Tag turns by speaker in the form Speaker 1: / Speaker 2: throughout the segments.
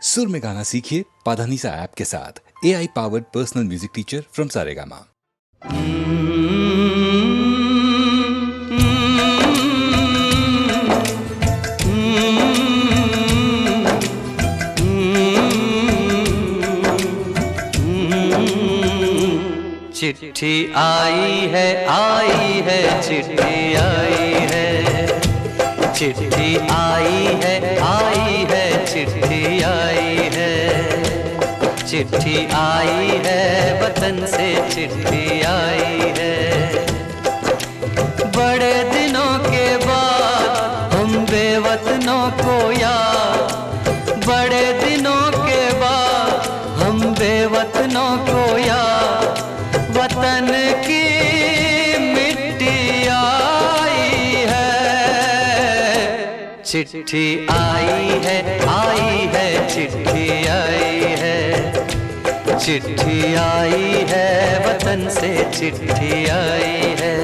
Speaker 1: सुर में गाना सीखिए पाधानीसा ऐप के साथ। AI powered personal music teacher from Saregama.
Speaker 2: चिट्ठी आई है चिट्ठी आई है, चिट्ठी आई है चिट्ठी आई है, चिट्ठी आई है वतन से चिट्ठी आई है। बड़े दिनों के बाद हम बेवतनों को याद, बड़े दिनों के बाद हम बेवतनों को याद, वतन की मिट्टी आई है। चिट्ठी आई है चिट्ठी आई है, चिट्ठी आई है वतन से चिट्ठी आई है।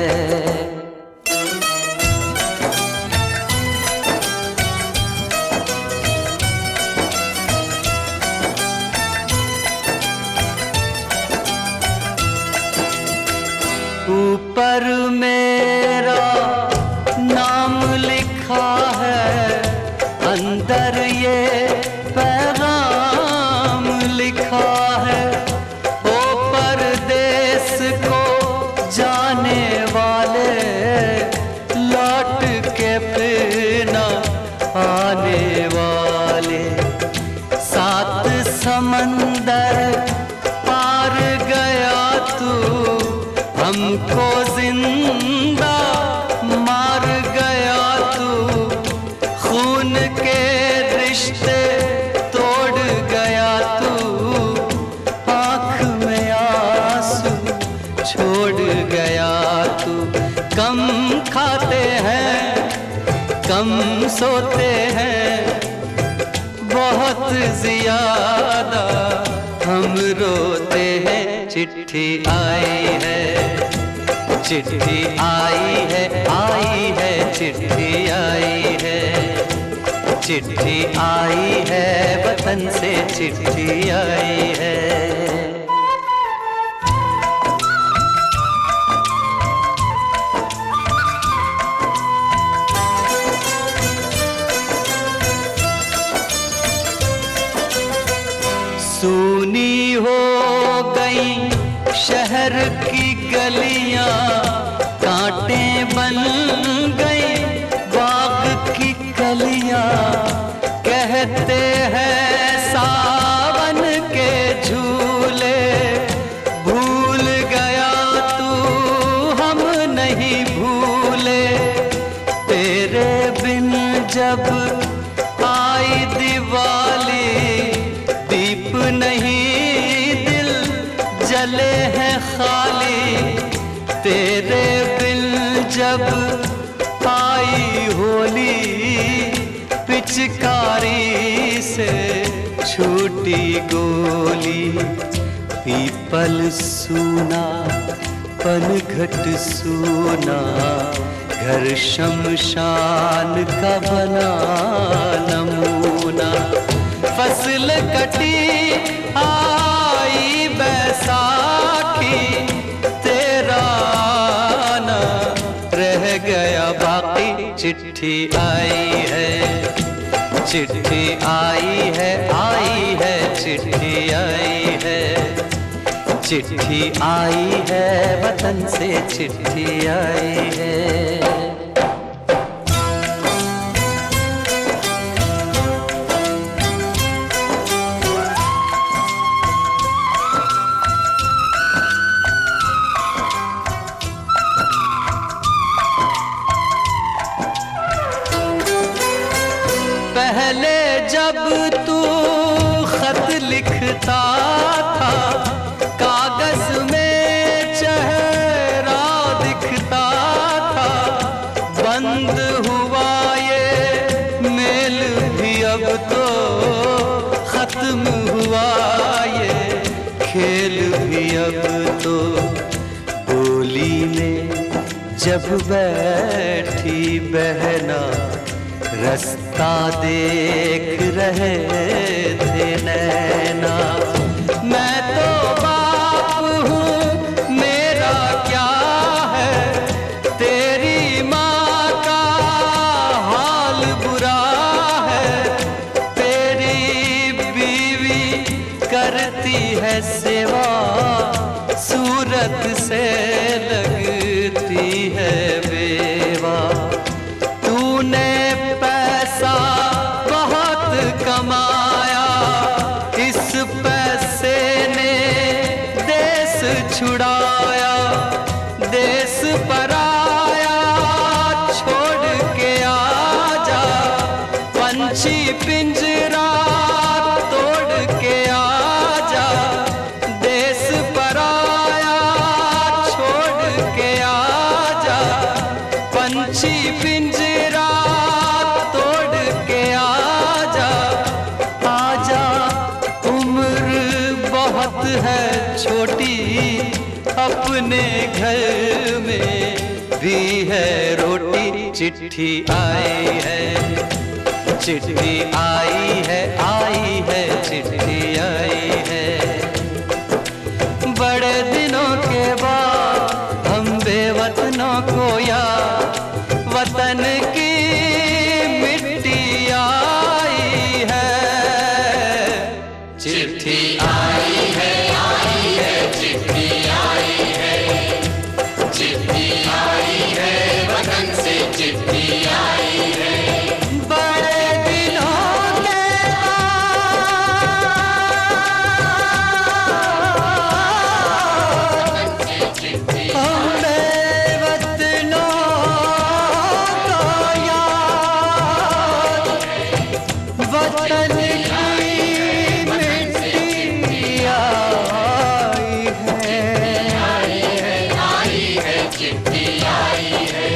Speaker 2: ऊपर मेरा नाम लिखा है, अंदर ये पैगाम लिखा है। ओ परदेस को जाने वाले, लौट के फिर न आने वाले। सात समंदर पार गया तू, हमको जिंदा मार गया तू। खून के रिश्ते तोड़ गया तू, आँख में आंसू छोड़ गया तू। कम खाते हैं कम सोते हैं, बहुत ज्यादा हम रोते हैं। चिट्ठी आई है चिट्ठी आई है चिट्ठी आई है, चिट्ठी आई है वतन से चिट्ठी आई है। सूनी हो गई शहर की गलियां, कांटे बन गई बाग की कलियां। कहते हैं सावन के झूले, भूल गया तू हम नहीं भूले। तेरे बिन जब आई दिवाली, दीप नहीं दिल जले हैं खाली। तेरे बिन जब आई होली, पिचकारी से छूटी गोली। पीपल सूना पनघट सूना, घर शमशान का बना नमूना। फसल कटी आई बैसाखी, तेरा ना रह गया बाकी। चिट्ठी आई है चिट्ठी आई है चिट्ठी आई है, चिट्ठी आई है वतन से चिट्ठी आई है। पहले जब तू खत लिखता था, कागज में चेहरा दिखता था। बंद हुआ ये मेल भी अब तो, खत्म हुआ ये खेल भी अब तो। बोली में जब बैठी बहना, रास्ता देख रहे थे करती है सेवा, सूरत से लगती है बेवा। तूने पैसा बहुत कमाया, इस पैसे ने देश छुड़ाया। देश पराया छोड़ के आजा, पंछी पिंजरा तोड़ के आजा। देश पराया छोड़ के आजा, पंछी पिंजरा तोड़ के आजा। आजा उम्र बहुत है छोटी, अपने घर में भी है रोटी। चिट्ठी आई है, चिट्ठी आई है, आई है, चिट्ठी आई है। बड़े दिनों के बाद हम बेवतनों को याद, वतन की मिट्टी आई है। चिट्ठी आई है, आई है, चिट्ठी आई है, चिट्ठी आई है, वतन से चिट्ठी आई है। बड़े दिनों के हम बेवतनों को याद, वतन की मिट्टी आई है। चिट्ठी आई है,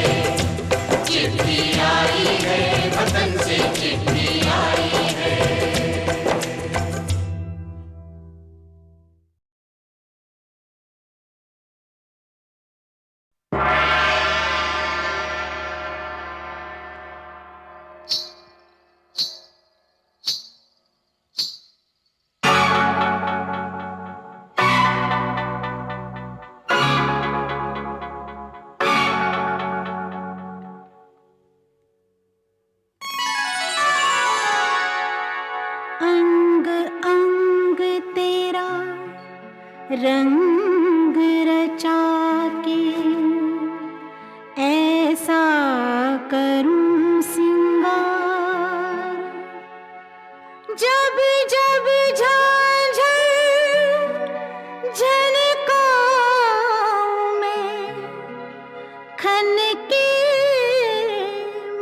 Speaker 2: चिट्ठी आई है, वतन से चिट्ठी आई है।
Speaker 3: अंग अंग तेरा रंग रचा के, ऐसा करूं सिंगार। जब जब झांझर झनकाऊं मैं, खन के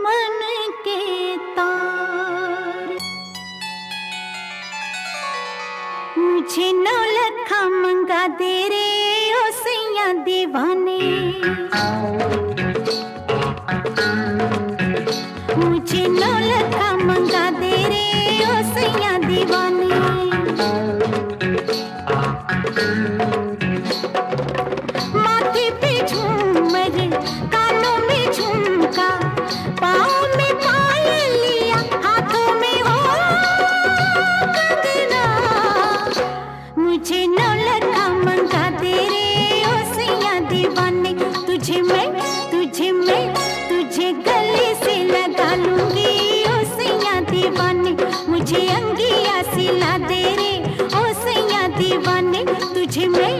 Speaker 3: मन के तार। मुझे नौलखा मंगा दे रे ओ सैया दीवाने। मुझे नौलखा मंगा दे रे ओ सैया दीवाने। माथे पे झूमर, कानों में झुमका, पाँव में पायलिया, हाथों में हो कंगना। मुझे नौलखा मंगा दे रे ओ सैया दीवाने। तुझे मैं तुझे गले से लगा लूंगी ओ सैया दीवाने। मुझे अंगिया सिला दे रे ओ सैया दीवाने। तुझे मैं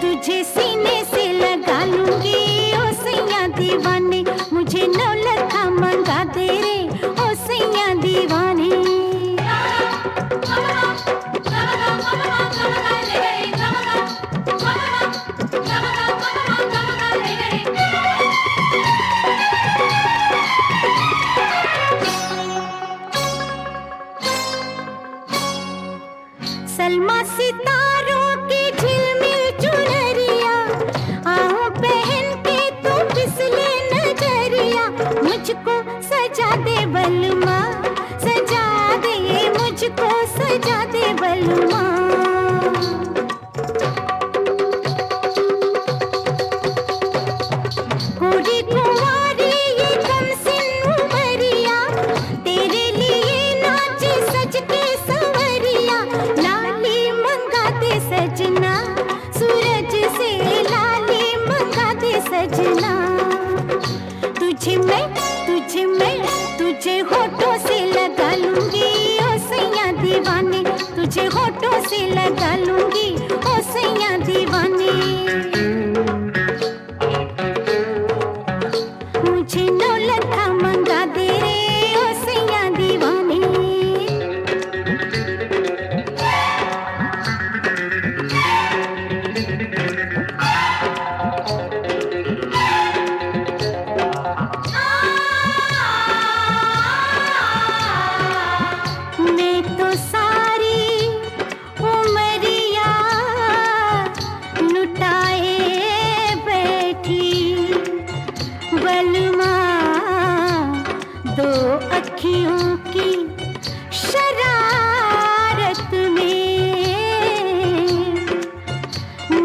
Speaker 3: तुझे सीने से लगा लूंगी ओ सैया दीवाने। मुझे नौलखा मंगा दे रे ओ सैया दीवाने। सलमा सितारों की झिलमिल चुनरिया, आऊं पहन के तू फिसले नजरिया। मुझको सजा दे बलमा, सजा दे, मुझको सजा दे बलमा। गोरी कुंवारी ये कमसिन उमरिया, तेरे लिए नाचे सज के संवरिया। लाली मंगा दे सजना, सूरज से लाली मंगा दे सजना। तुझे होठों से लगा लूंगी ओ सैया दीवाने। तुझे लूंगी ओ सैया दीवाने। मुझे 9 लखा मंगा दे रे ओ सैया दीवाने। मैं तो सारी उमरिया लुटाए बैठी, बलमा 2 अखियों की शरारत में।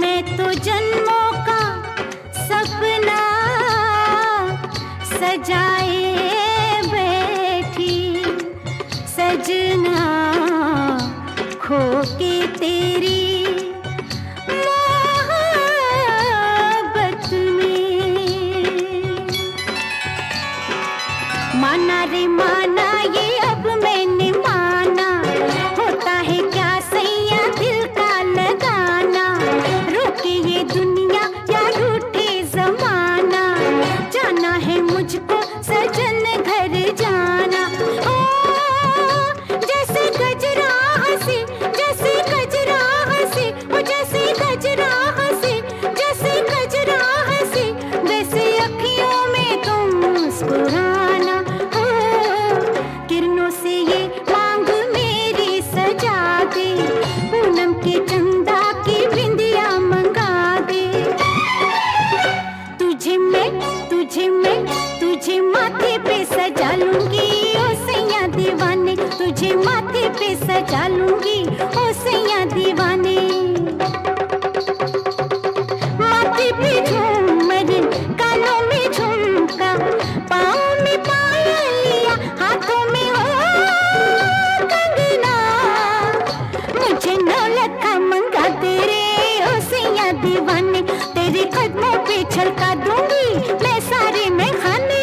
Speaker 3: मैं तो जन्मों का सपना सजाए बैठी, सजना खो के तेरी मोहब्बत में। माना रे माना ये अब मैंने माना, होता है क्या सैया दिल का लगाना। रोके ये दुनिया या रूठे जमाना, जाना है मुझको सजन घर जाना। ओ जैसे गजरा हंसी, जैसे गजरा हंसी, ओ जैसे गजरा हंसी, जैसे गजरा हंसी, वैसे अखियों में तुम मुस्कुराना। ओ किरणों से ये मांग मेरी सजा दे, पूनम के चंदा की बिंदिया मंगा दे। तुझे माथे पे सजा लूंगी ओ सैया दीवाने। तुझे माथे पे सजा लूंगी ओ सैया दीवाने। माथे पे झूमर, कानों में झुमका, पाँव में पायलिया, हाथों में हो कंगना। मुझे 9 लखा मंगा दे रे ओ सैया दीवाने। तेरे कदमों पे छलका दूंगी मैं सारे में खाने।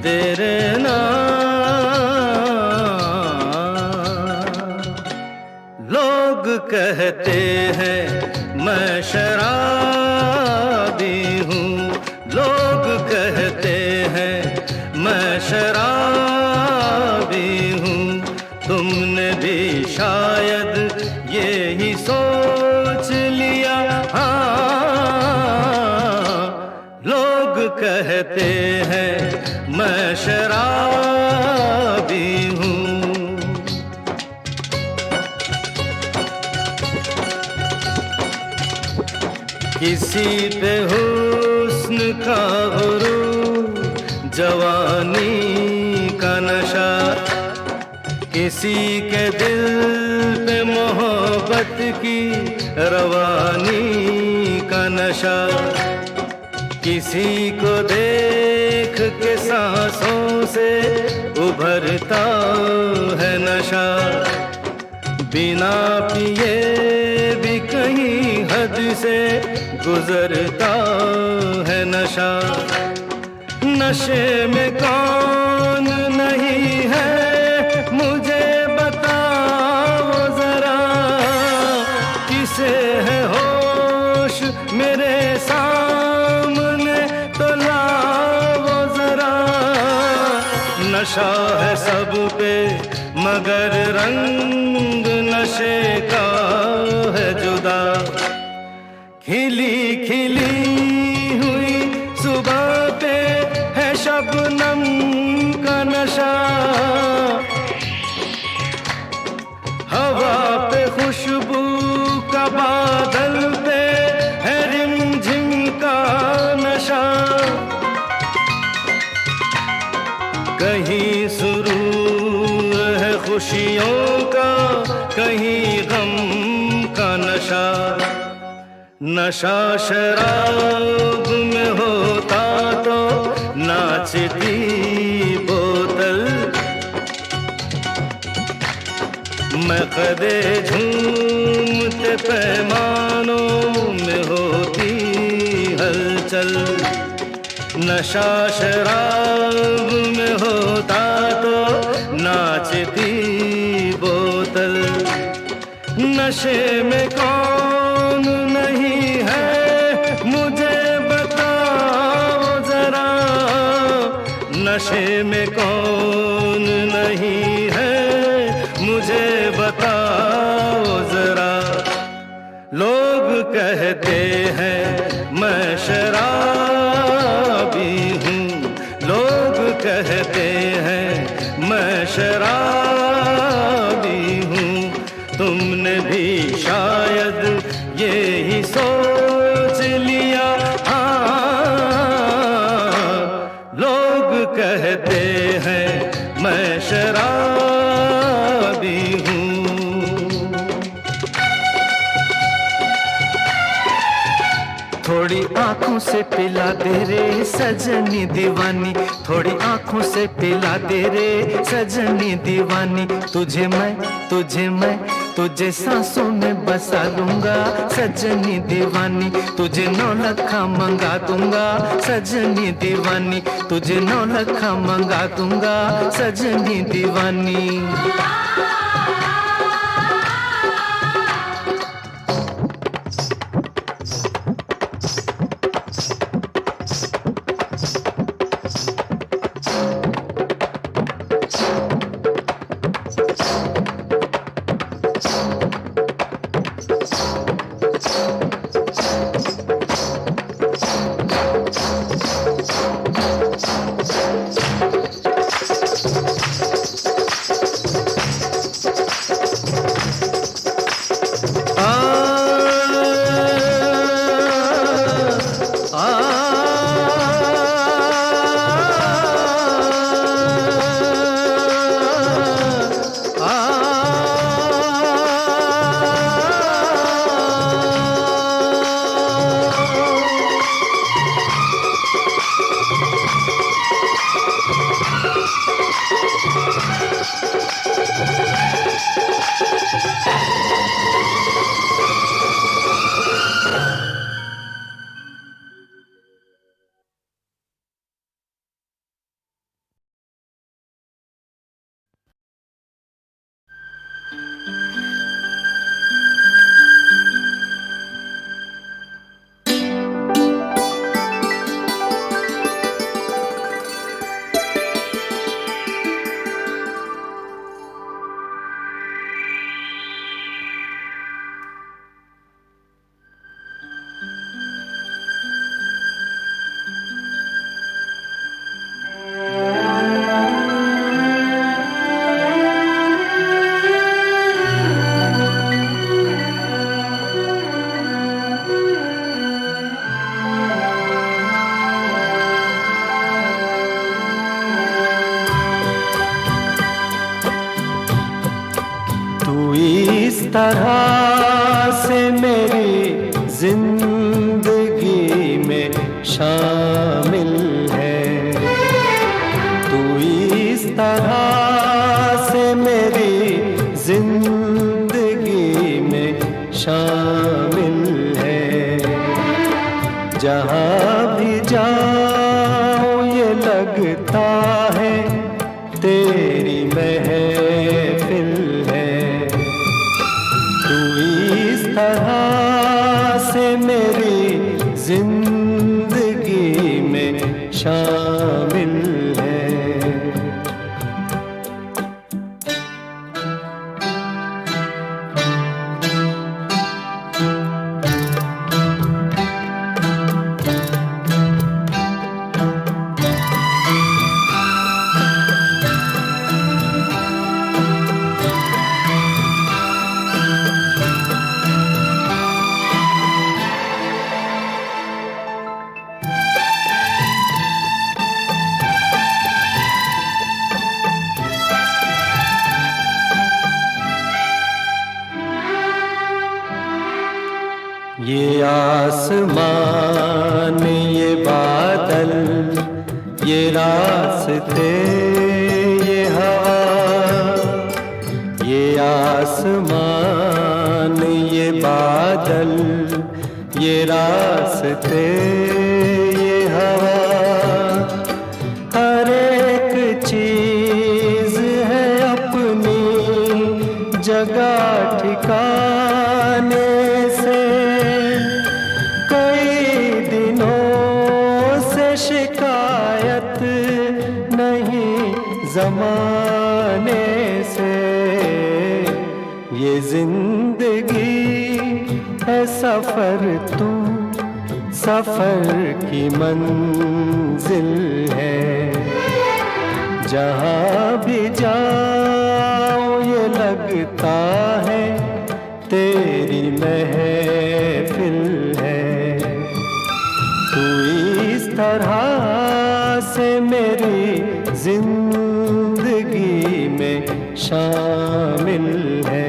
Speaker 4: तेरे लोग कहते हैं मैं शराबी हूँ, लोग कहते हैं मैं शराबी हूँ। तुमने भी शायद यही सोच लिया। हाँ, लोग कहते हैं मैं शराबी हूँ। किसी पे हुस्न का गुरूर, जवानी का नशा, किसी के दिल पे मोहब्बत की रवानी का नशा। किसी को देख के सांसों से उभरता है नशा, बिना पिए भी कहीं हद से गुजरता है नशा। नशे में कौन नहीं है मुझे बताओ जरा, किसे है होश मेरे सामने तो लाओ जरा। नशा है सब पे मगर रंग नशे का है जुदा। खिली खिली हुई सुबह पे है शबनम का नशा, हवा पे खुशबू का बादल पे है रिमझिम का नशा। कहीं सुरूर है खुशियों का कहीं गम का नशा। नशा शराब में होता तो नाचती बोतल, मैं कदे झूमते पैमानों में होती हलचल। नशा शराब में होता तो नाचती बोतल। नशे में कौन नहीं है मुझे बताओ जरा, नशे में कौन नहीं है मुझे बताओ जरा। लोग कहते हैं मैं शराबी हूँ, लोग कहते हैं मैं शराबी हूँ। तुमने भी शायद यही सोच लिया, हाँ। लोग कहते हैं मैं शराबी हूँ।
Speaker 5: थोड़ी आंखों से पिला दे रे सजनी दीवानी, थोड़ी आंखों से पिला दे रे सजनी दीवानी। तुझे मैं तुझे सांसों में बसा लूंगा सजनी दीवानी। तुझे 9 लखा मंगा दूंगा सजनी दीवानी, तुझे 9 लखा मंगा दूंगा सजनी दीवानी।
Speaker 4: इस तरह से मेरी जिंदगी में शामिल है, तू इस तरह से मेरी जिंदगी में शामिल है। जहाँ भी जाऊँ ये लगता है तेरी महफिल है, तू इस तरह से मेरी जिंदगी में शामिल है। आसमान ये बादल ये रास्ते ये हवा, ये आसमान ये बादल ये रास्ते ये हवा, हर एक चीज है अपनी जगह ठिकाने से। कई दिनों से शिकायत नहीं जमाने से, ये जिंदगी है सफर, तू सफर की मंजिल है। जहाँ भी जाओ ये लगता है तेरी महफिल है। तू इस तरह से मेरी जिंदगी में शामिल है।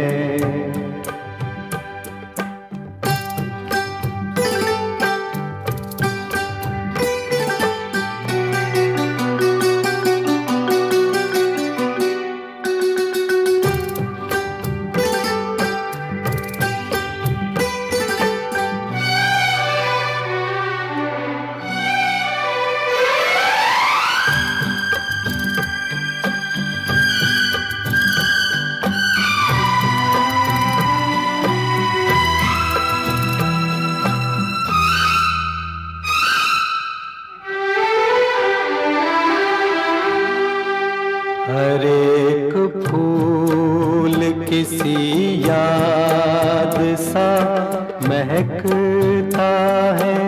Speaker 4: हर एक फूल किसी याद सा महकता है,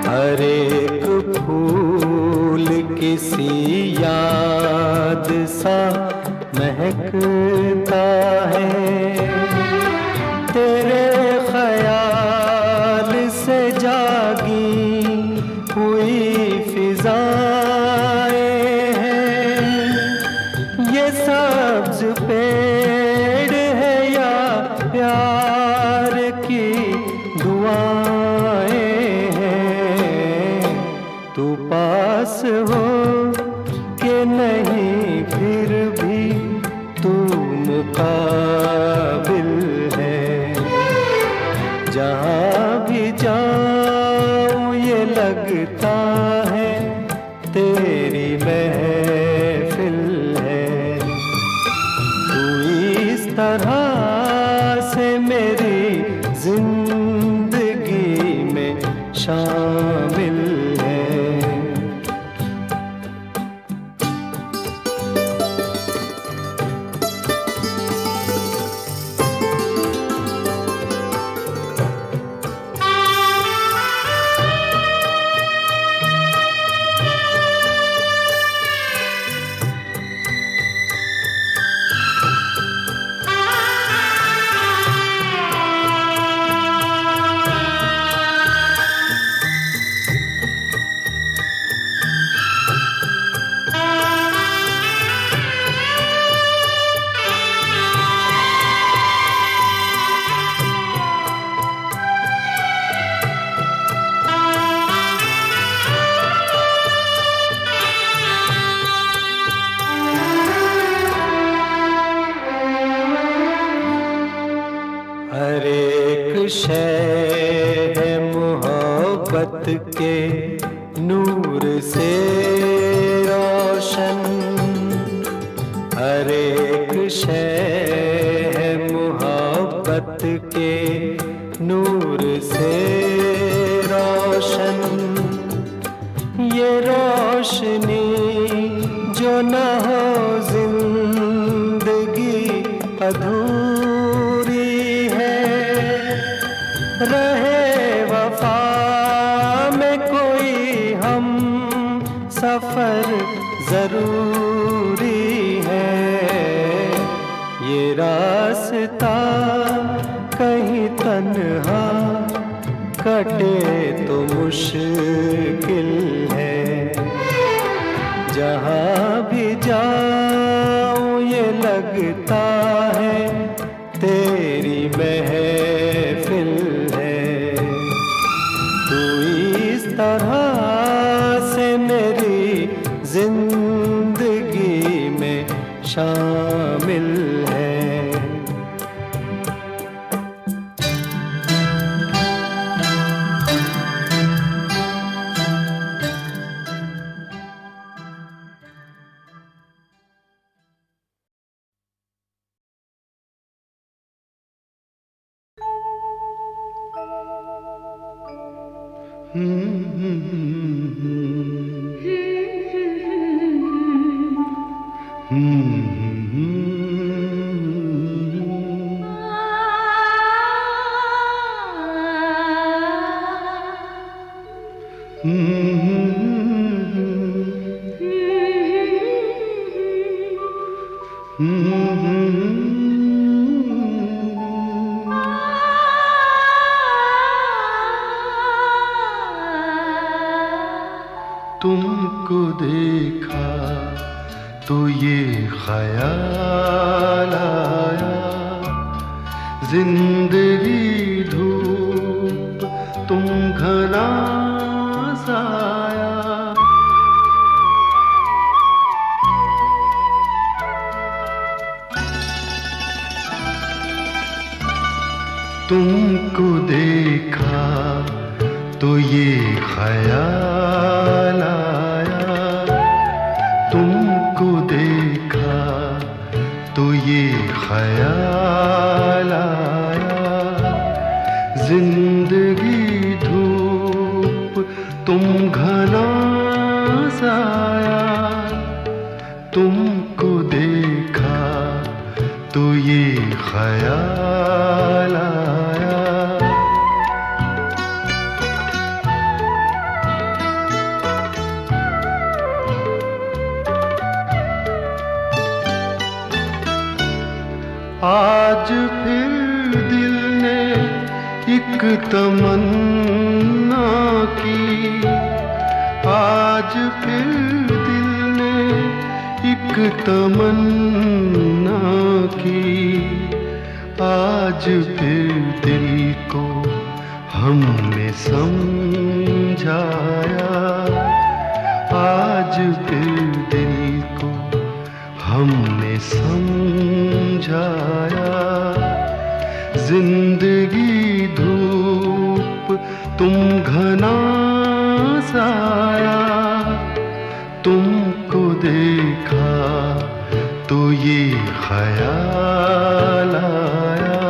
Speaker 4: हर एक फूल किसी याद सा महकता है। तेरे ख्याल से जागी हुई फिजाएं हैं, ये सब्ज पेड़ है या प्यार की दुआएं हैं। तू पास हो के नहीं फिर भी तू मुकाबिल है। जहाँ भी जाऊं ये लगता है तेरी महफिल है। तू इस तरह से मेरी जिंदगी में शामिल है। हर एक शय है मोहब्बत के नूर से रोशन, हर एक शय है मोहब्बत के नूर से रोशन। ये रोशनी जो न हो जिंदगी अधूरी है। रहे वफा में कोई हम सफर जरूरी है। ये रास्ता कहीं तन्हा कटे तो मुश्किल है। जहाँ भी जाऊं ये लगता है तेरी महफिल है। शामिल है।
Speaker 6: तुमको देखा तो ये ख्याल आया, जिंदगी धूप तुम घना साया। तुमको देखा तो ये ख्याल आया, तुमको देखा तो ये ख्याल आया, जिंदगी धूप तुम घना साया। तुमको देखा तो ये ख्याल आया। आज फिर दिल ने एक तमन्ना की, आज फिर दिल ने एक तमन्ना की, आज फिर दिल को हमने समझाया, आज फिर दिल को हमने समझाया। जिंदगी धूप तुम घना साया, तुमको देखा तो ये ख्याल आया।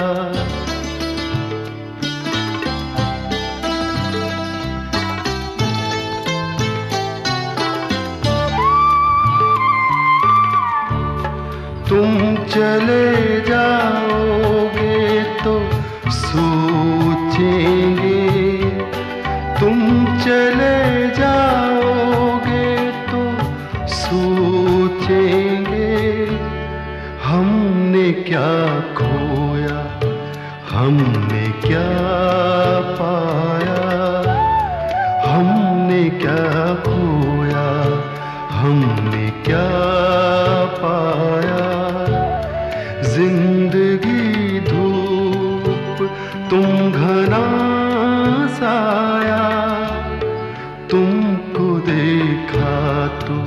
Speaker 6: तुम चले जाओगे तो सोचेंगे, तुम चले जाओगे तो सोचेंगे, हमने क्या खोया हमने क्या पाया, हमने क्या खोया हमने क्या पाया। जिंदगी धूप तुम घना साया, तुमको देखा तो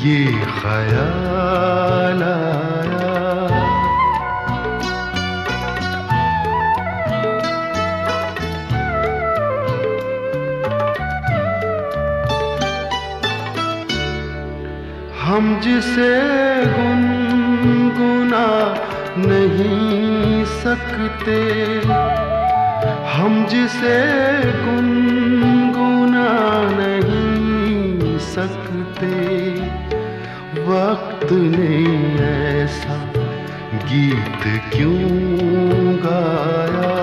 Speaker 6: ये ख्याल आया। हम जिसे गुनगुना नहीं सकते, हम जिसे गुनगुना नहीं सकते, वक्त ने ऐसा गीत क्यों गाया,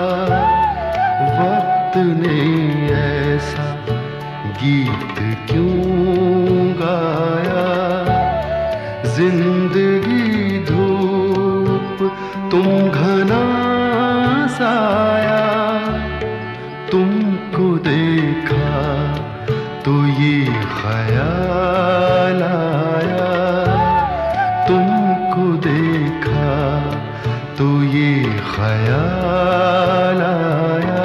Speaker 6: वक्त ने ऐसा गीत क्यों गाया। जिंदगी धूप तुम घना साया, तुमको देखा तो ये ख्याल आया, तुमको देखा तो ये ख्याल आया।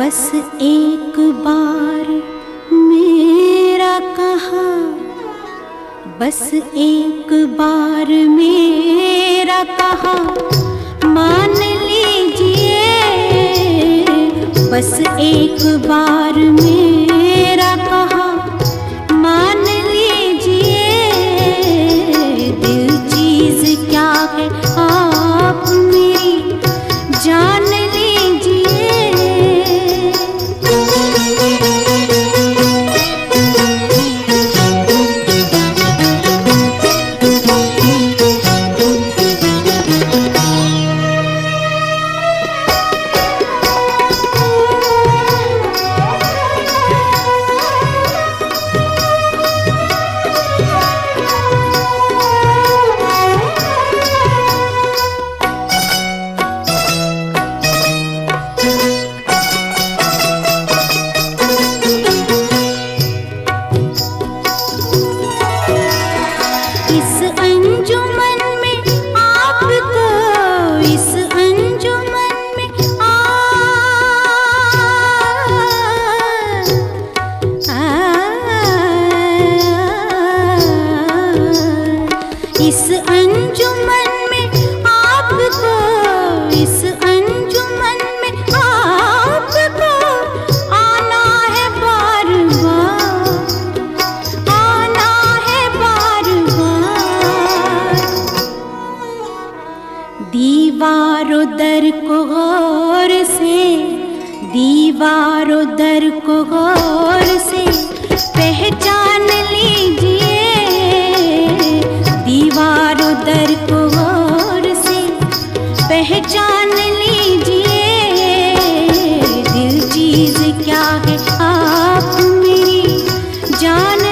Speaker 3: बस एक बार मेरा कहा, बस एक बार मेरा कहा मान लीजिए, बस एक बार मेरा कहा मान लीजिए। दिल चीज क्या है आप मेरी जान दीवारों दर को गौर से, दीवारों दर को गौर से पहचान लीजिए, दीवारों दर को गौर से पहचान लीजिए। दिल चीज क्या है आप मेरी जान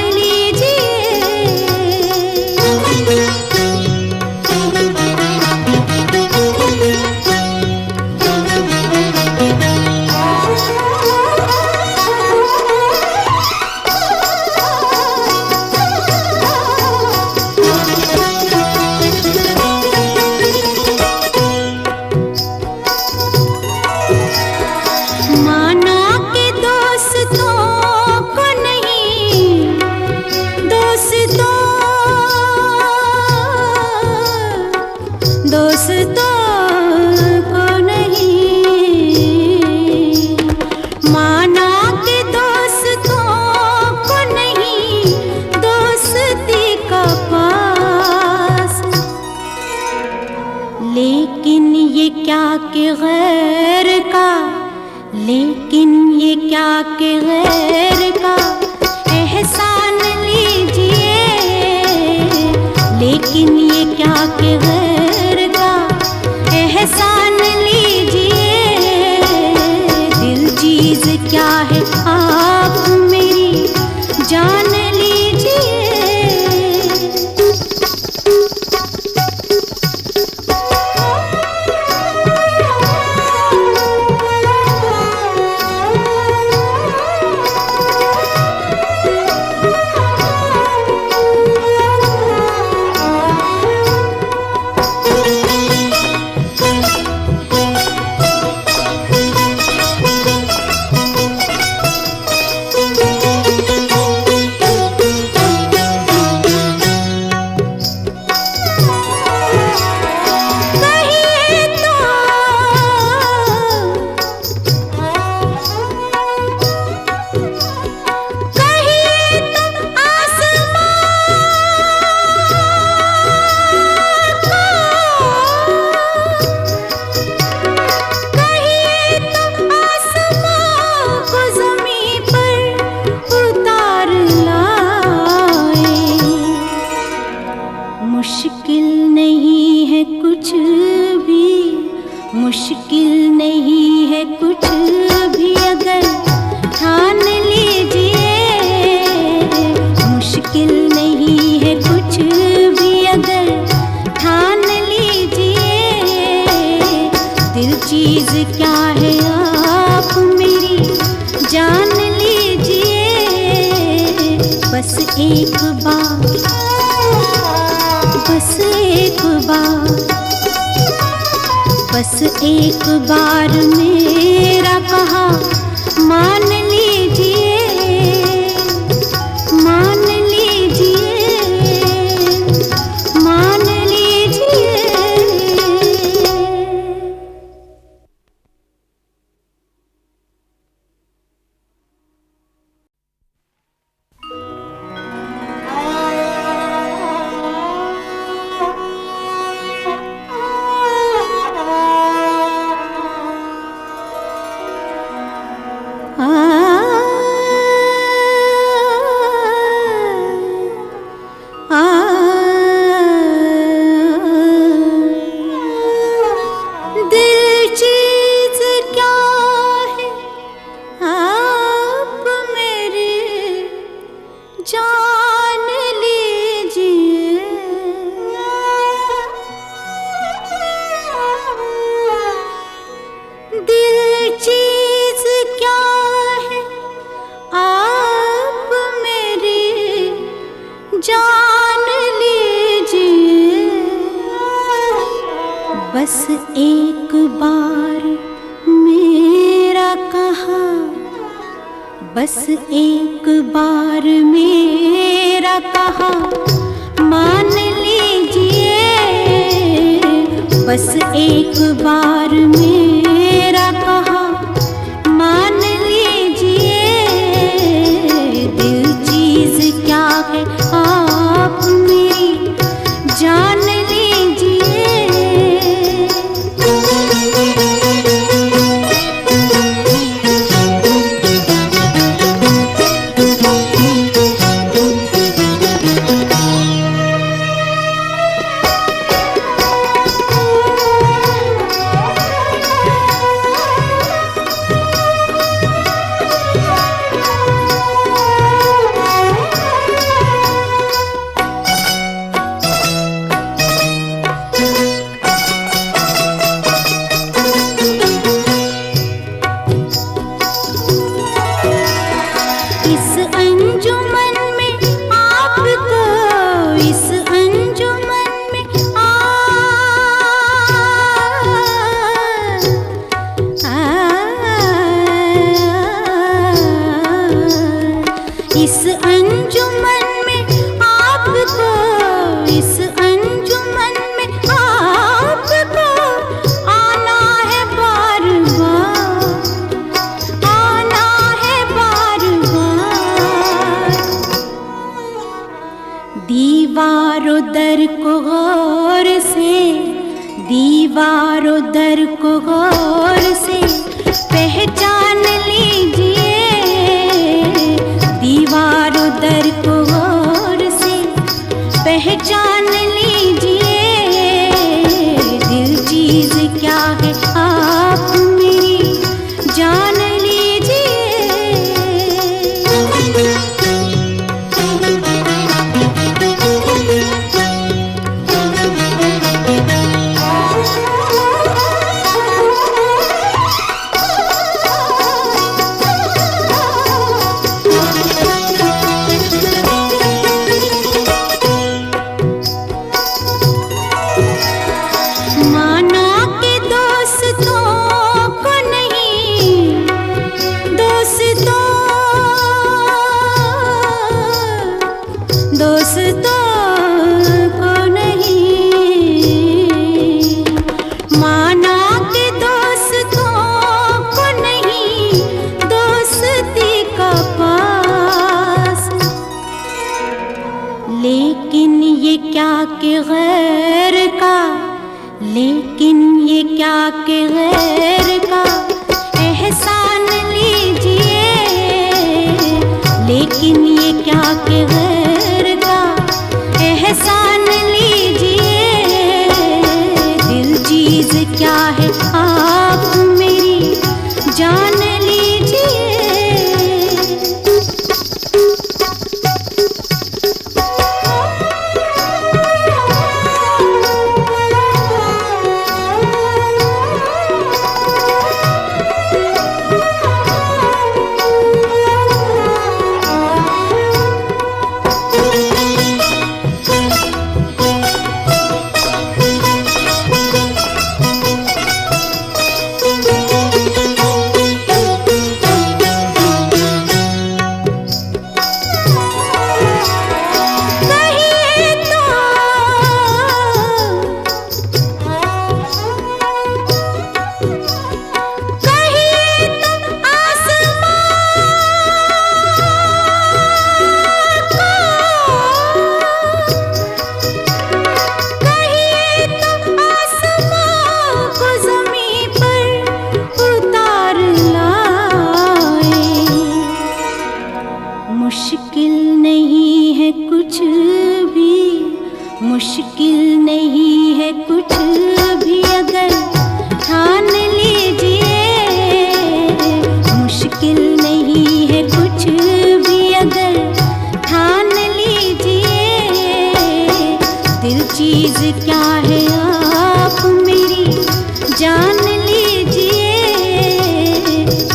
Speaker 3: लेकिन ये क्या के गैर का एहसान लीजिए, लेकिन ये क्या के गैर का एहसान लीजिए। दिल चीज क्या है आप मेरी जान मुश्किल नहीं है कुछ भी अगर ठान लीजिए, मुश्किल नहीं है कुछ भी अगर ठान लीजिए। दिल चीज क्या है आप मेरी जान लीजिए। बस एक बार, बस एक बार, बस एक बार मेरा कहा मान लीजिए, मान लीजिए, मान लीजिए। दिल चीज क्या है आप मेरी जान लीजिए। दिल चीज क्या है आप मेरी जान लीजिए। बस एक बार मेरा कहा, बस एक बार मेरा कहा मान लीजिए। बस एक बार मेरा कहा मान लीजिए। दिल चीज क्या है आप मेरी जान लीजिए। इस अंजुमन में आपको, इस अंजुमन में इस अंजुमन में आपको, इस अंजुमन में आपको आना है बार बार, आना है बार बार। दीवारों दर को गौर से, दीवारों दर को गौर से पहचान लीजिए। दीवारों दर को गौर से पहचान लीजिए। दिल चीज क्या है आप मेरी जान लीजिए। माना के दोस्तों को नहीं, दोस्तों, दोस्तों को नहीं। माना के दोस्तों को नहीं, दोस्ती का पास। लेकिन ये क्या कि गैर का, लेकिन ये क्या कि गैर का एहसान लीजिए। लेकिन ये क्या कि गैर का एहसान लीजिए। दिल चीज क्या है आप मेरी जान लीजिए।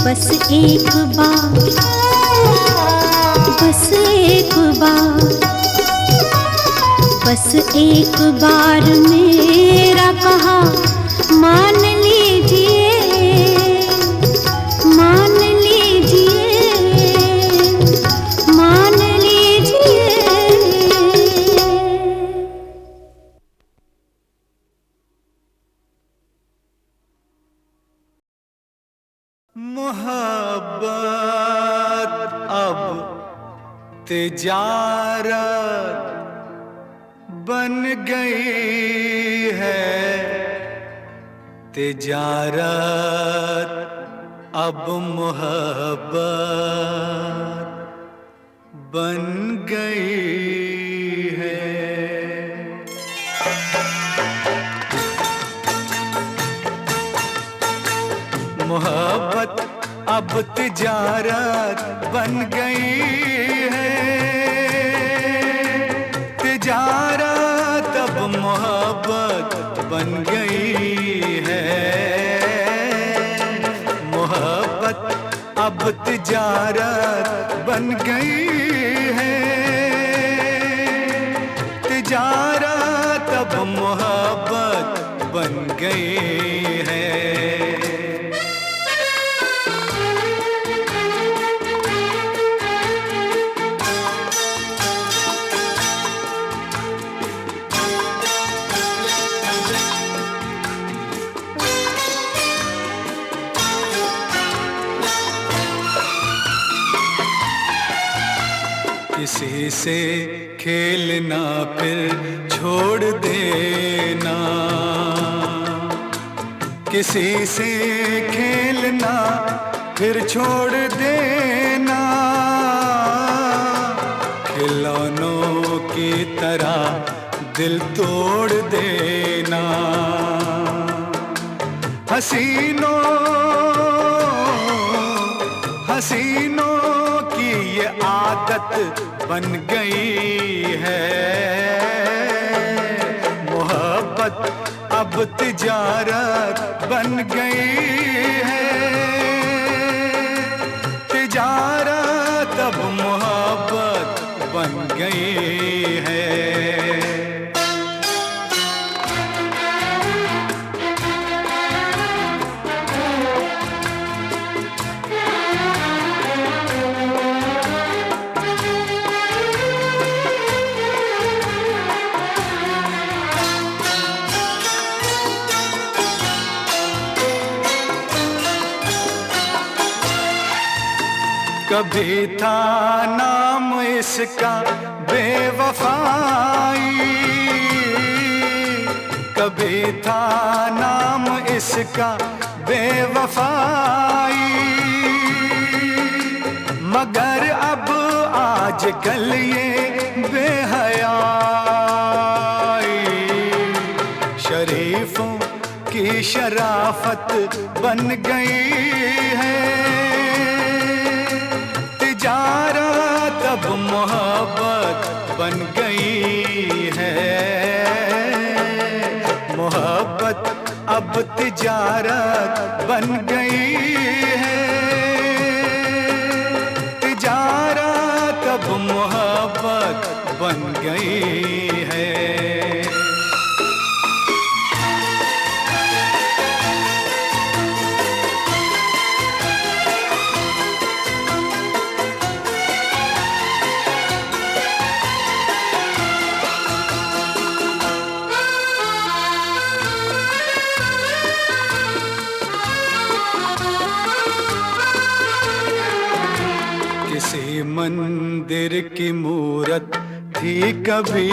Speaker 3: बस एक बार, बस एक बार, बस एक बार मेरा कहा मान लीजिए, मान लीजिए, मान लीजिए।
Speaker 5: मोहब्बत अब तिजारत बन गई है, तिजारत अब मोहब्बत बन गई है। मोहब्बत अब तिजारत बन गई है, तिजारत अब मोहब्बत बन गई है। मोहब्बत अब तिजारत बन गई है, तिजारत अब मोहब्बत बन गई है। किसी से खेलना फिर छोड़ देना, किसी से खेलना फिर छोड़ देना, खिलौनों की तरह दिल तोड़ देना। हसीनों हसीनों की ये आदत बन गई है, मोहब्बत अब तिजारत बन गई है, तिजारत अब मोहब्बत बन गई है। कभी था नाम इसका बेवफाई, कभी था नाम इसका बेवफाई, मगर अब आजकल ये बेहयाई शरीफों की शराफत बन गई है, तिजारत अब मोहब्बत बन गई है। मोहब्बत अब तिजारत बन गई है, तिजारत अब मोहब्बत बन गई है। किसी मंदिर की मूरत थी कभी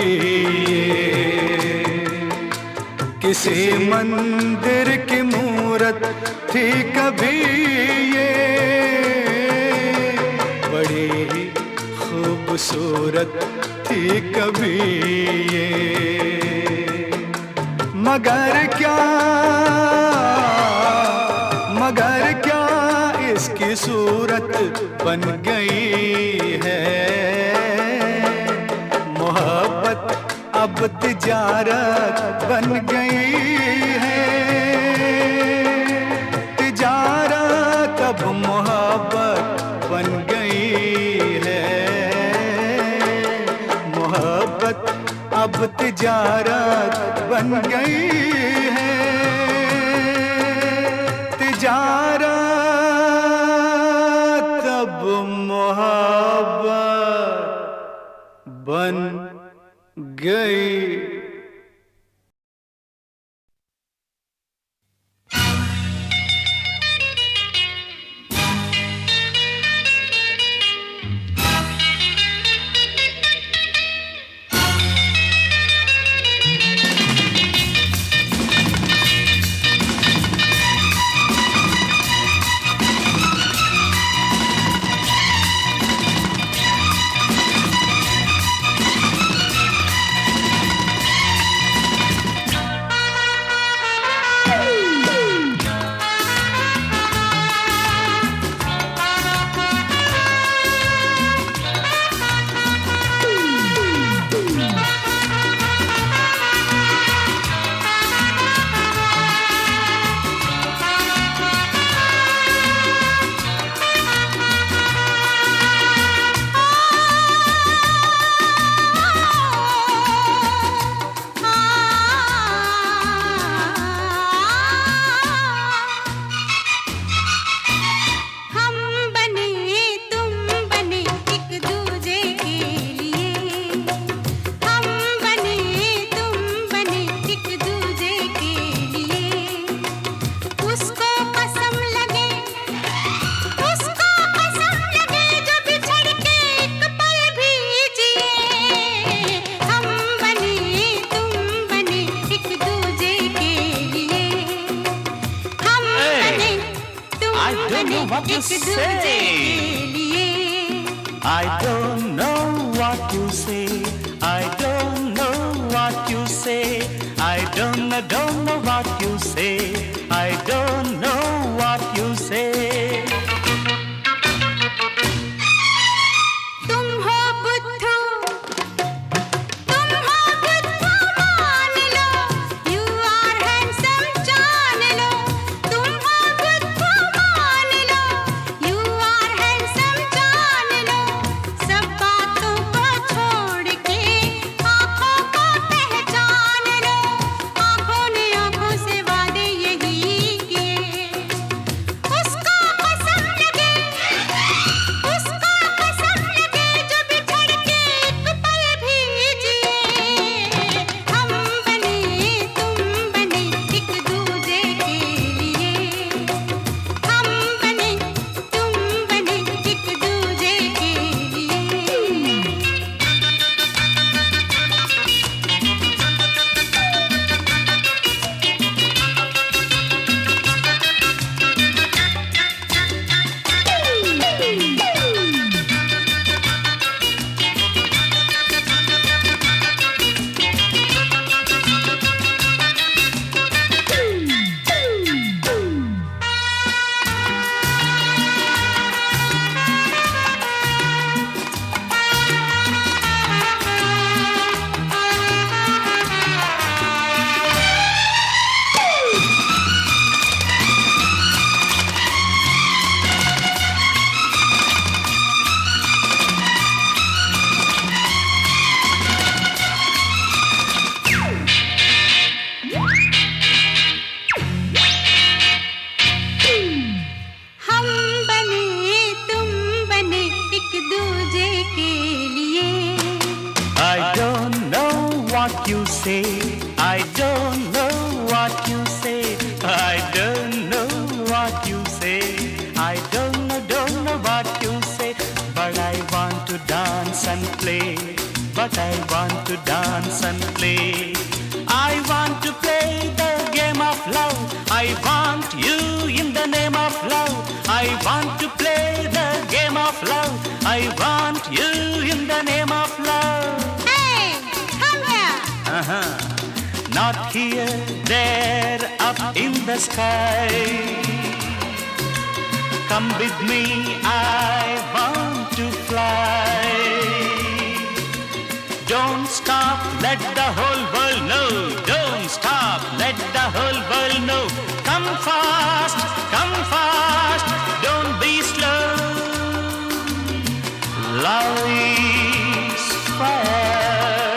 Speaker 5: ये, किसी मंदिर की मूरत थी कभी ये, बड़ी ही खूबसूरत थी कभी ये, मगर क्या इसकी सूरत बन गई है। मोहब्बत अब तिजारत बन गई है, तिजारत अब मोहब्बत
Speaker 7: तिजारत बन गई है, तिजारत अब मोहब्बत बन गई।
Speaker 5: what you say. I don't know what you say. I don't know what you say. I don't know what you say. I don't know what you say.
Speaker 3: तुम हो बुद्धू, तुम हो बुद्धू मान लो, you are handsome जान लो, तुम हो बुद्धू मान लो, you are handsome जान लो, सब बातों को छोड़ के आँखों को पहचान लो, आँखों ने आँखों से वादे यही किए, उसको कसम लगे, उसको कसम लगे जो बिछड़ के एक पल भी जिए, हम बने तुम बने एक दूजे के लिए, हम बने तुम बने एक दूजे के लिए। हम बने तुम बने एक दूजे के लिए।
Speaker 5: I don't know what you say. I don't know what you say. I don't know what you say. I don't know what you say. But I want to dance and play. But I want to dance and play. I want to play the game of love. I want you in the name of love. I want to play the game of love. I want you in the name of love.
Speaker 3: Hey, come here.
Speaker 5: Not here, there, up in the sky. Come with me, I want to fly. Don't stop, let the whole world know. Don't stop, let the whole world know. Come fast, don't be slow. Love is fire.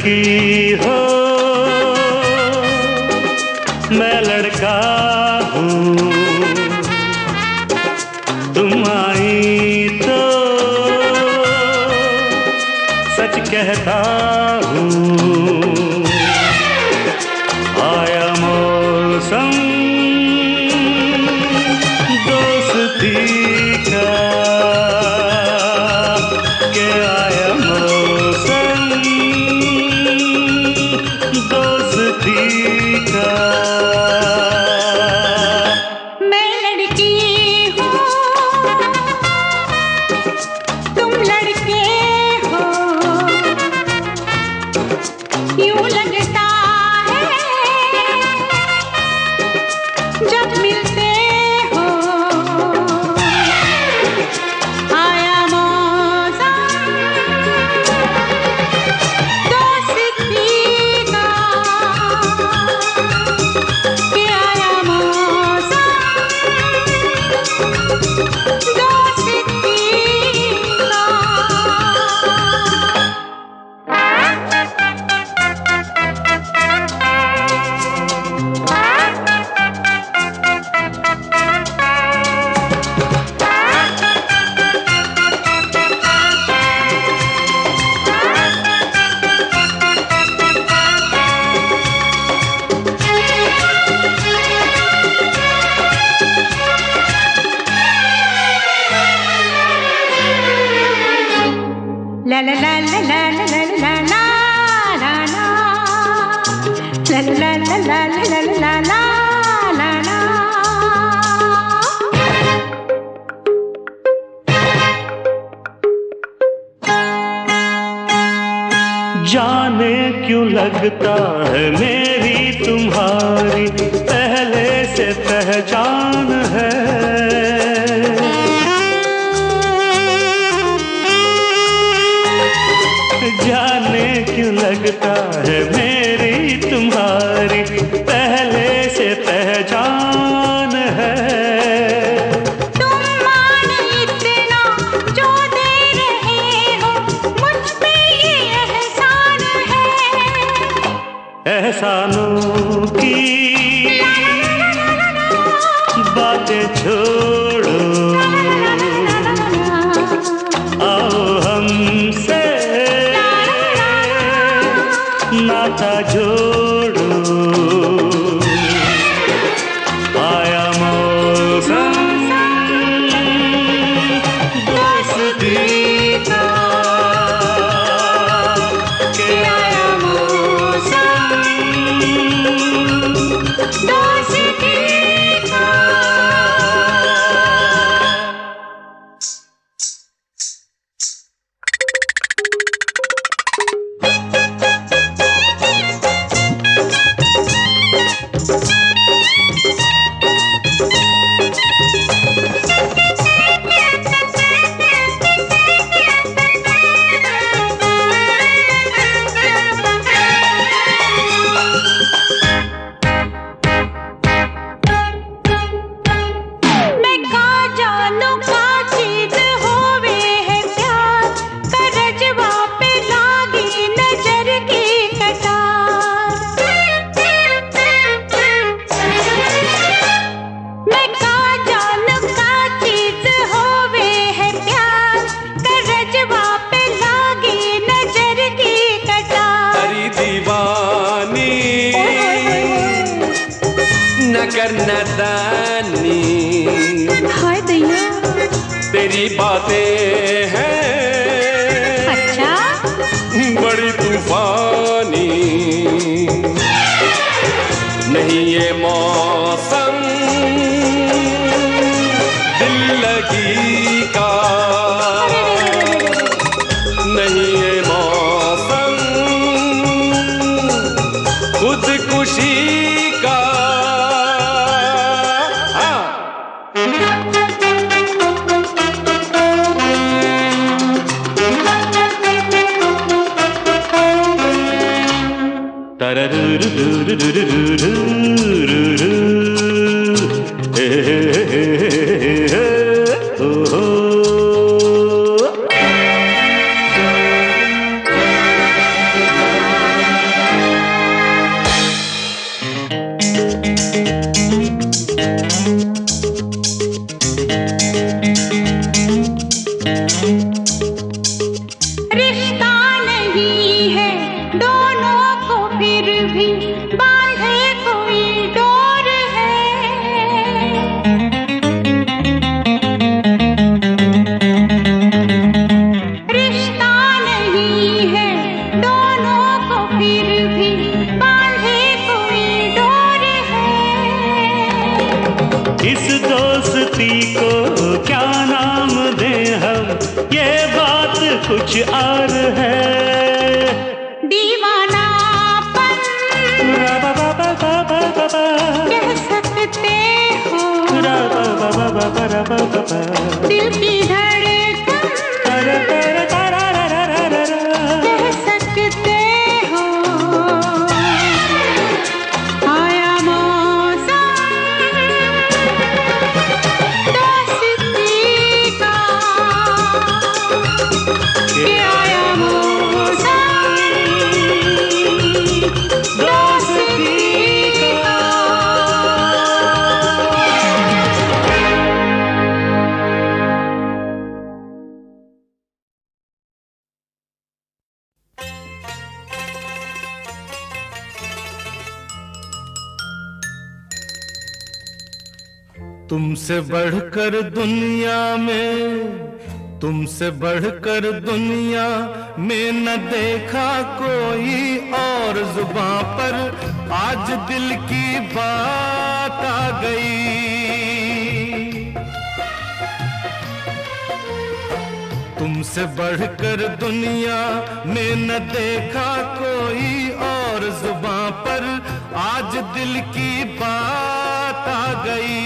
Speaker 4: लड़की हो मैं लड़का हूँ, तुम आई तो सच कहता हूँ। आया मौसम दोस्ती का, के आया मौसम दोस्ती का।
Speaker 3: मैं लड़की हूँ, तुम लड़के हो, यूं लगता है जब मिलते हो। आया मौसम दोस्ती का, के आया मौसम दोस्ती का। La la la la la la la la la la la la la la la la la la la la।
Speaker 4: जाने क्यों लगता है मेरी तुम्हारी पहले से पहचान है। जाने क्यों लगता है मेरी तुम्हारी पहले से पहचान है।
Speaker 3: तुम मान इतना जो दे रहे हो, मुझ पे ये एहसान है।
Speaker 4: एहसानों की बातें छोड़ो, आओ हमसे नाता जोड़ो। आया मौसम दोस्ती का, के आया मौसम
Speaker 3: दोस्ती का। मैं का जानू का चीज होवे है प्यार, करजवा पे लागी नजर की कटार। मैं का जानू का चीज होवे है प्यार, करजवा पे लागी नजर की कटार।
Speaker 8: तेरी दीवानी न कर नादानी,
Speaker 3: हाय दैया।
Speaker 8: तेरी बातें हैं
Speaker 3: अच्छा
Speaker 8: बड़ी तूफानी। नहीं ये मौसम दिल लगी का, नहीं ये मौसम खुदकुशी का।
Speaker 4: Oh क्या नाम दें हम, ये बात कुछ और है।
Speaker 3: दीवानापन कह सकते हो, दिल की धड़कन कह सकते हो। आया मौसम दोस्ती का, कि आया मौसम दोस्ती का।
Speaker 5: तुमसे बढ़कर दुनिया में, तुमसे बढ़कर दुनिया में न देखा कोई और, जुबां पर आज दिल की बात आ गई। तुमसे बढ़कर दुनिया में न देखा कोई और, जुबां पर आज दिल की बात आ गई।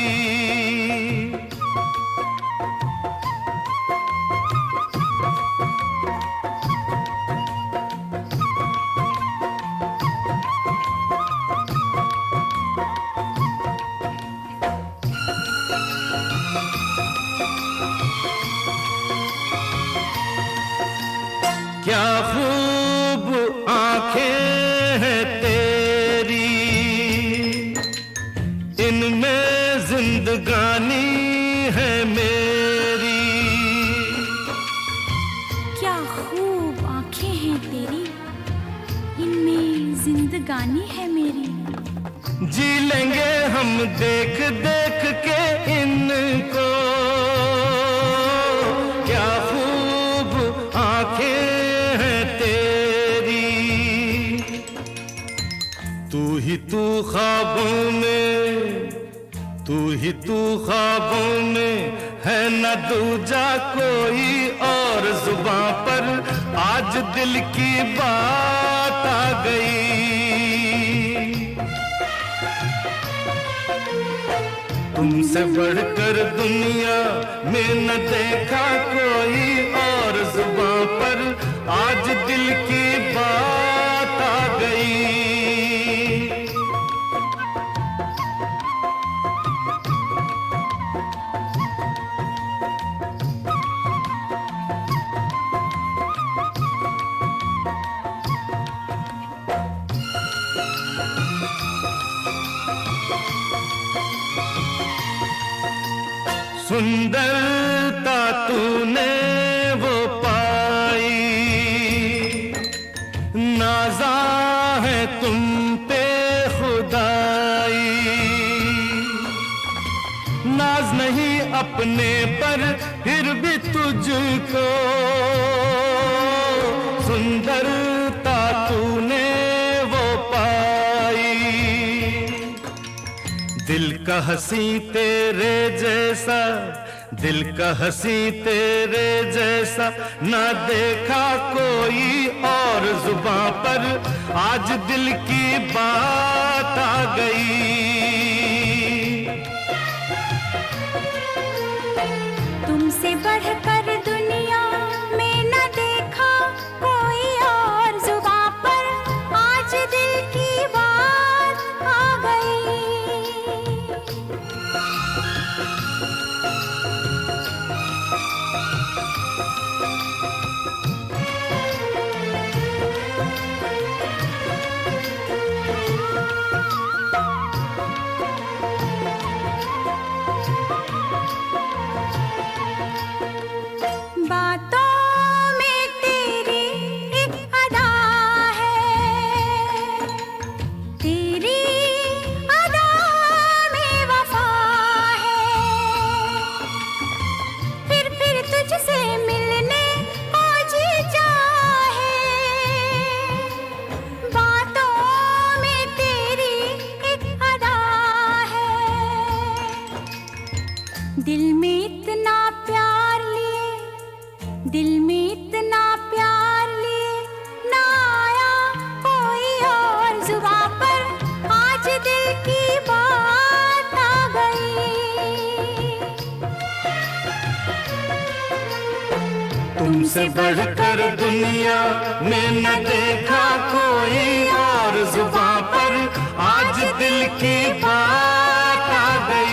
Speaker 5: क्या खूब आंखें हैं तेरी, इनमें जिंदगानी है मेरी।
Speaker 3: क्या खूब आंखें हैं तेरी, इनमें जिंदगानी है मेरी।
Speaker 5: जी लेंगे हम देख देख के इनको, क्या खूब आंखें हैं तेरी। तू ही तू ख्वाबों में, तू ही तू ख्वाबों में है न दूजा कोई और, जुबां पर आज दिल की बात आ गई। तुमसे बढ़कर दुनिया में न देखा कोई और, जुबां पर आज दिल की बात आ गई। सुंदरता तूने वो पाई, नाज़ा है तुम पे खुदाई। नाज नहीं अपने पर फिर भी तुझको, सुंदरता तूने वो पाई। दिल का हंसी तेरे जैसा, दिल का हंसी तेरे जैसा ना देखा कोई और, जुबां पर आज दिल की बात आ गई।
Speaker 3: तुमसे बढ़कर दुनिया में न देखा कोई और, जुबां पर आज दिल की बात आ गई। दिल में इतना
Speaker 5: तुमसे बढ़कर दुनिया में न देखा कोई और, जुबां पर आज दिल की बात आ गई।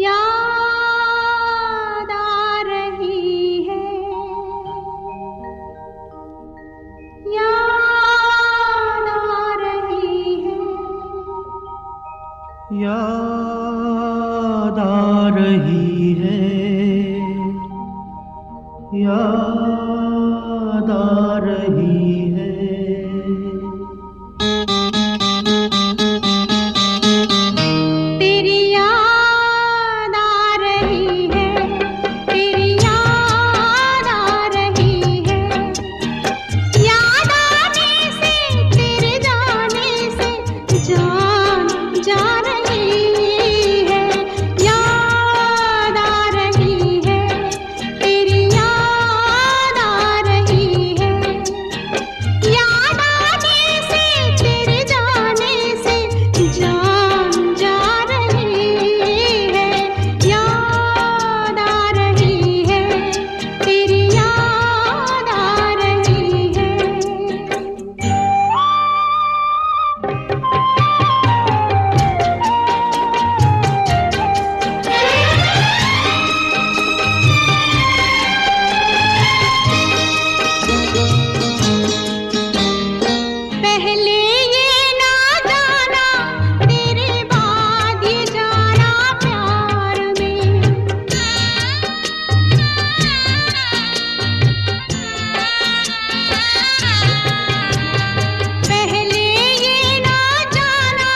Speaker 4: याद आ रही है, याद आ रही है।
Speaker 3: तेरी याद आ रही है, तेरी याद आ रही है। याद आने से तेरे जाने से जान जा रही है। याद आ रही है, तेरी याद आ रही है। याद आने से तेरे जाने से जान जा रही है। याद आ रही है, तेरी याद आ रही है। पहले ये ना जाना, तेरे बाद ये जाना प्यार में। पहले ये ना जाना,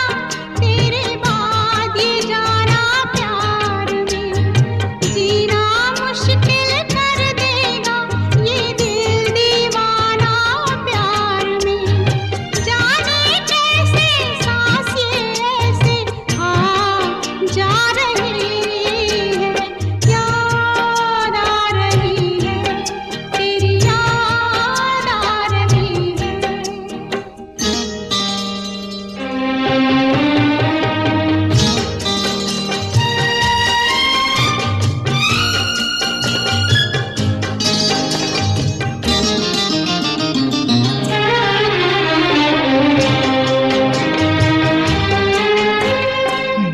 Speaker 3: तेरे बाद ये जाना प्यार में। जीना मुश्किल कर देगा ये दिल दीवाना प्यार में। जाने कैसे सांस ये ऐसे जा रही है। याद आ रही है, तेरी याद आ रही है।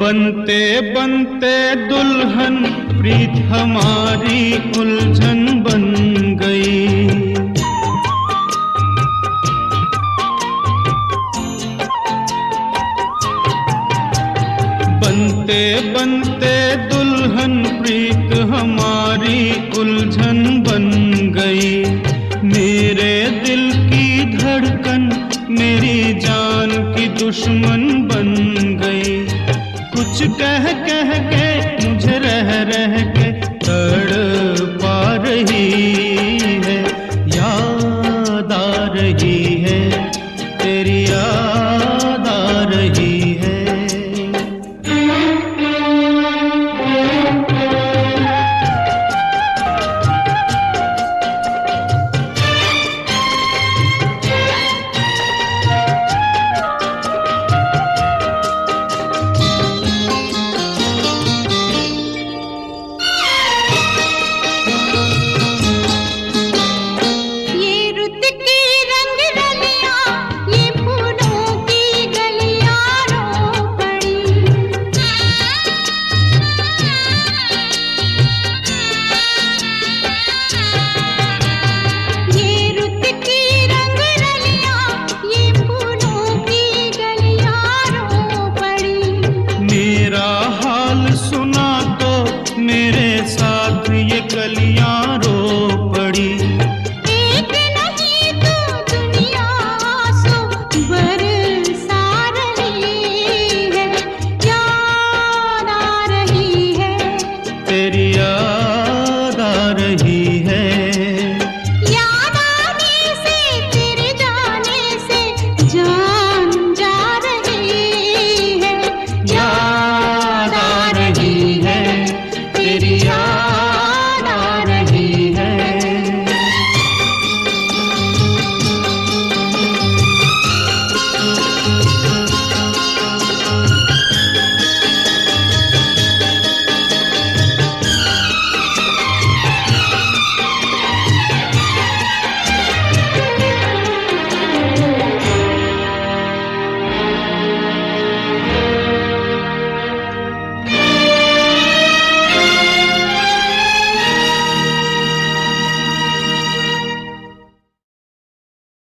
Speaker 4: बनते बनते दुल्हन प्रीत हमारी उलझन बन गई। बनते बनते दुल्हन प्रीत हमारी उलझन बन गई। मेरे दिल की धड़कन मेरी जान की दुश्मन बन गई। कुछ कह कह के